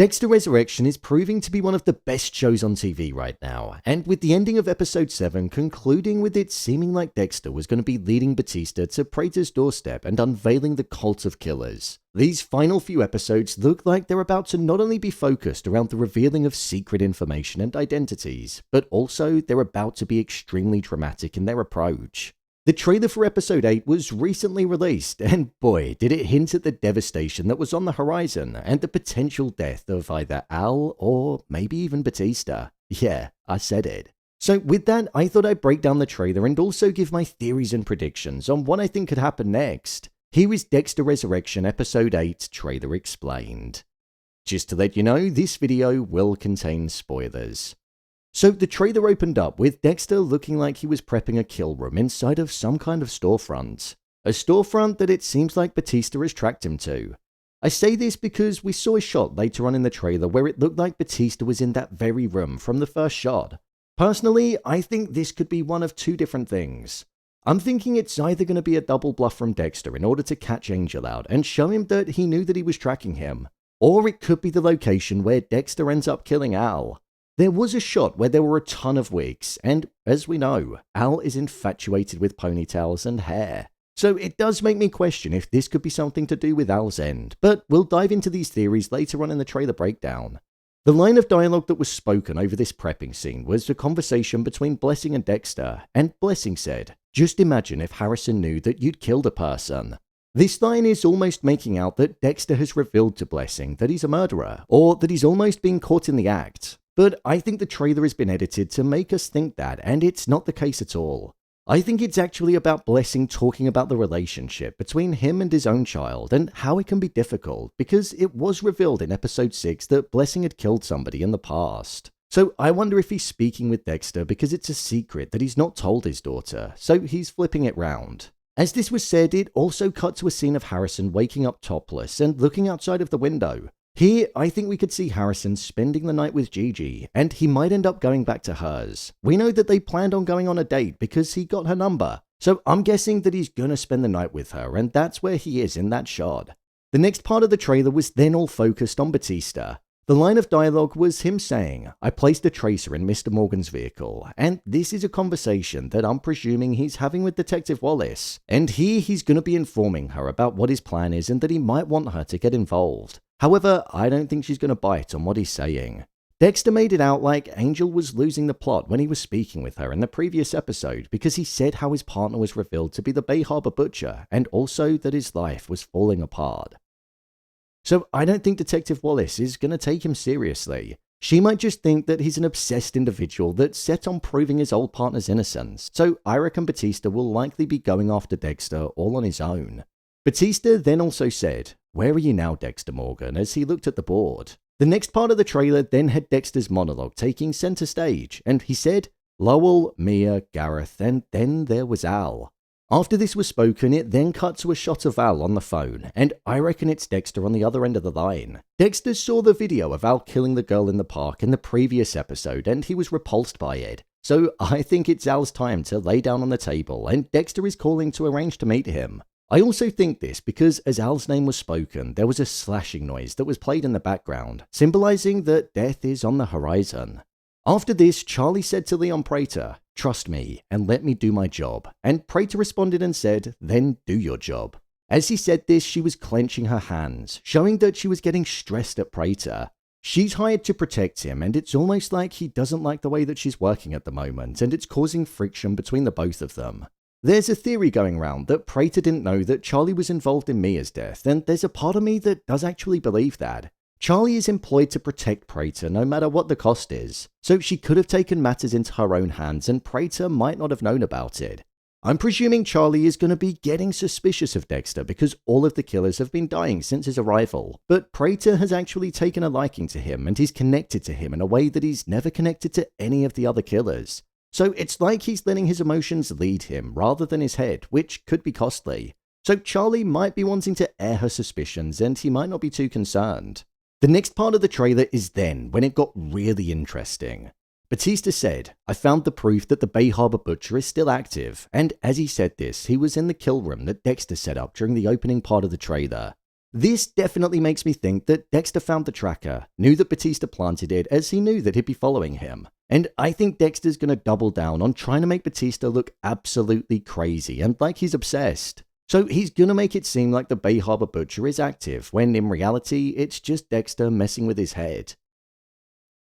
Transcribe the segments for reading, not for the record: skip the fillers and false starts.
Dexter Resurrection is proving to be one of the best shows on TV right now, and with the ending of episode 7 concluding with it seeming like Dexter was going to be leading Batista to Prater's doorstep and unveiling the cult of killers, these final few episodes look like they're about to not only be focused around the revealing of secret information and identities, but also they're about to be extremely dramatic in their approach. The trailer for episode 8 was recently released, and boy, did it hint at the devastation that was on the horizon and the potential death of either Al or maybe even Batista. Yeah, I said it. So with that, I thought I'd break down the trailer and also give my theories and predictions on what I think could happen next. Here is Dexter Resurrection episode 8 trailer explained. Just to let you know, this video will contain spoilers. So the trailer opened up with Dexter looking like he was prepping a kill room inside of some kind of storefront. A storefront that it seems like Batista has tracked him to. I say this because we saw a shot later on in the trailer where it looked like Batista was in that very room from the first shot. Personally, I think this could be one of two different things. I'm thinking it's either going to be a double bluff from Dexter in order to catch Angel out and show him that he knew that he was tracking him. Or it could be the location where Dexter ends up killing Al. There was a shot where there were a ton of wigs, and as we know, Al is infatuated with ponytails and hair. So it does make me question if this could be something to do with Al's end, but we'll dive into these theories later on in the trailer breakdown. The line of dialogue that was spoken over this prepping scene was a conversation between Blessing and Dexter, and Blessing said, "Just imagine if Harrison knew that you'd killed a person." This line is almost making out that Dexter has revealed to Blessing that he's a murderer, or that he's almost being caught in the act. But I think the trailer has been edited to make us think that, and it's not the case at all. I think it's actually about Blessing talking about the relationship between him and his own child, and how it can be difficult, because it was revealed in episode 6 that Blessing had killed somebody in the past. So I wonder if he's speaking with Dexter because it's a secret that he's not told his daughter, so he's flipping it round. As this was said, it also cut to a scene of Harrison waking up topless and looking outside of the window. Here, I think we could see Harrison spending the night with Gigi, and he might end up going back to hers. We know that they planned on going on a date because he got her number, so I'm guessing that he's gonna spend the night with her, and that's where he is in that shot. The next part of the trailer was then all focused on Batista. The line of dialogue was him saying, "I placed a tracer in Mr. Morgan's vehicle," and this is a conversation that I'm presuming he's having with Detective Wallace, and here he's gonna be informing her about what his plan is and that he might want her to get involved. However, I don't think she's going to bite on what he's saying. Dexter made it out like Angel was losing the plot when he was speaking with her in the previous episode because he said how his partner was revealed to be the Bay Harbor Butcher and also that his life was falling apart. So I don't think Detective Wallace is going to take him seriously. She might just think that he's an obsessed individual that's set on proving his old partner's innocence, so I reckon Batista will likely be going after Dexter all on his own. Batista then also said, "Where are you now, Dexter Morgan?" as he looked at the board. The next part of the trailer then had Dexter's monologue taking center stage, and he said, "Lowell, Mia, Gareth, and then there was Al." After this was spoken, it then cut to a shot of Al on the phone, and I reckon it's Dexter on the other end of the line. Dexter saw the video of Al killing the girl in the park in the previous episode, and he was repulsed by it. So I think it's Al's time to lay down on the table, and Dexter is calling to arrange to meet him. I also think this because as Al's name was spoken, there was a slashing noise that was played in the background, symbolizing that death is on the horizon. After this, Charlie said to Leon Prater, "Trust me and let me do my job," and Prater responded and said, "Then do your job." As he said this, she was clenching her hands, showing that she was getting stressed at Prater. She's hired to protect him, and it's almost like he doesn't like the way that she's working at the moment, and it's causing friction between the both of them. There's a theory going around that Prater didn't know that Charlie was involved in Mia's death, and there's a part of me that does actually believe that. Charlie is employed to protect Prater no matter what the cost is, so she could have taken matters into her own hands and Prater might not have known about it. I'm presuming Charlie is going to be getting suspicious of Dexter because all of the killers have been dying since his arrival, but Prater has actually taken a liking to him and he's connected to him in a way that he's never connected to any of the other killers. So it's like he's letting his emotions lead him rather than his head, which could be costly. So Charlie might be wanting to air her suspicions and he might not be too concerned. The next part of the trailer is then when it got really interesting. Batista said, "I found the proof that the Bay Harbor Butcher is still active," and as he said this, he was in the kill room that Dexter set up during the opening part of the trailer. This definitely makes me think that Dexter found the tracker, knew that Batista planted it as he knew that he'd be following him. And I think Dexter's gonna double down on trying to make Batista look absolutely crazy and like he's obsessed. So he's gonna make it seem like the Bay Harbor Butcher is active, when in reality, it's just Dexter messing with his head.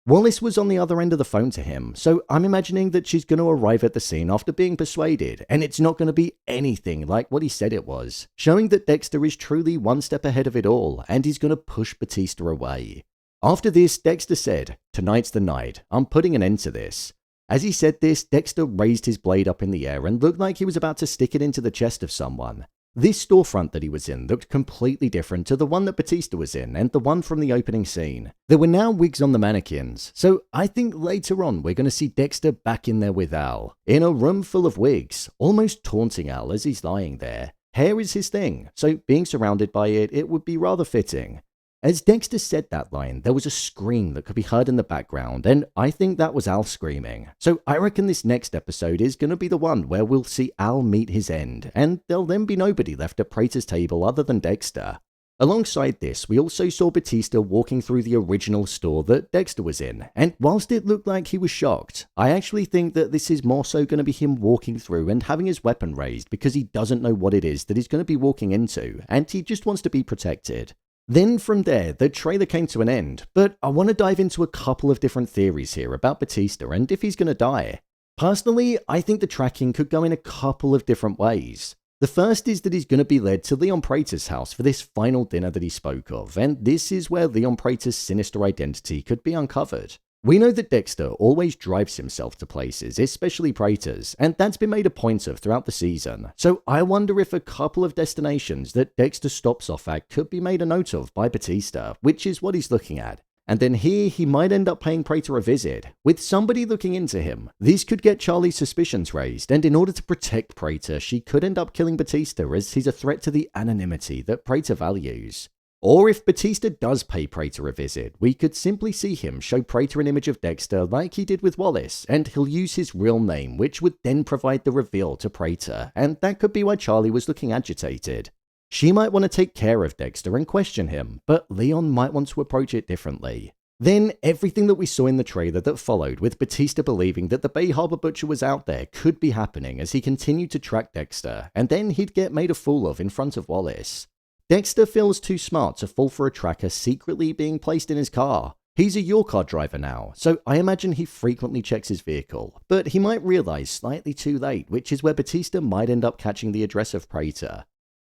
Wallace was on the other end of the phone to him, so I'm imagining that she's going to arrive at the scene after being persuaded, and it's not going to be anything like what he said it was, showing that Dexter is truly one step ahead of it all, and he's going to push Batista away. After this, Dexter said, "Tonight's the night, I'm putting an end to this." As he said this, Dexter raised his blade up in the air and looked like he was about to stick it into the chest of someone. This storefront that he was in looked completely different to the one that Batista was in and the one from the opening scene. There were now wigs on the mannequins, so I think later on we're going to see Dexter back in there with Al, in a room full of wigs, almost taunting Al as he's lying there. Hair is his thing, so being surrounded by it would be rather fitting. As Dexter said that line, there was a scream that could be heard in the background, and I think that was Al screaming. So I reckon this next episode is going to be the one where we'll see Al meet his end, and there'll then be nobody left at Prater's table other than Dexter. Alongside this, we also saw Batista walking through the original store that Dexter was in, and whilst it looked like he was shocked, I actually think that this is more so going to be him walking through and having his weapon raised because he doesn't know what it is that he's going to be walking into, and he just wants to be protected. Then from there, the trailer came to an end, but I want to dive into a couple of different theories here about Batista and if he's going to die. Personally, I think the tracking could go in a couple of different ways. The first is that he's going to be led to Leon Prater's house for this final dinner that he spoke of, and this is where Leon Prater's sinister identity could be uncovered. We know that Dexter always drives himself to places, especially Prater's, and that's been made a point of throughout the season, so I wonder if a couple of destinations that Dexter stops off at could be made a note of by Batista, which is what he's looking at. And then here, he might end up paying Prater a visit, with somebody looking into him. This could get Charlie's suspicions raised, and in order to protect Prater, she could end up killing Batista as he's a threat to the anonymity that Prater values. Or if Batista does pay Prater a visit, we could simply see him show Prater an image of Dexter like he did with Wallace, and he'll use his real name, which would then provide the reveal to Prater, and that could be why Charlie was looking agitated. She might want to take care of Dexter and question him, but Leon might want to approach it differently. Then, everything that we saw in the trailer that followed, with Batista believing that the Bay Harbor Butcher was out there, could be happening as he continued to track Dexter, and then he'd get made a fool of in front of Wallace. Dexter feels too smart to fall for a tracker secretly being placed in his car. He's a your car driver now, so I imagine he frequently checks his vehicle, but he might realize slightly too late, which is where Batista might end up catching the address of Prater.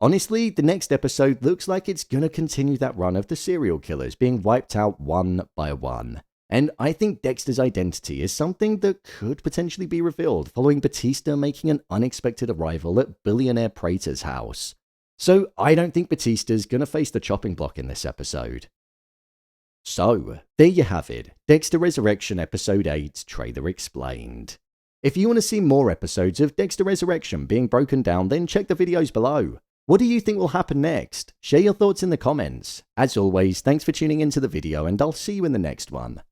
Honestly, the next episode looks like it's gonna continue that run of the serial killers being wiped out one by one. And I think Dexter's identity is something that could potentially be revealed following Batista making an unexpected arrival at billionaire Prater's house. So I don't think Batista's gonna face the chopping block in this episode. So, there you have it, Dexter Resurrection Episode 8 Trailer Explained. If you want to see more episodes of Dexter Resurrection being broken down, then check the videos below. What do you think will happen next? Share your thoughts in the comments. As always, thanks for tuning into the video, and I'll see you in the next one.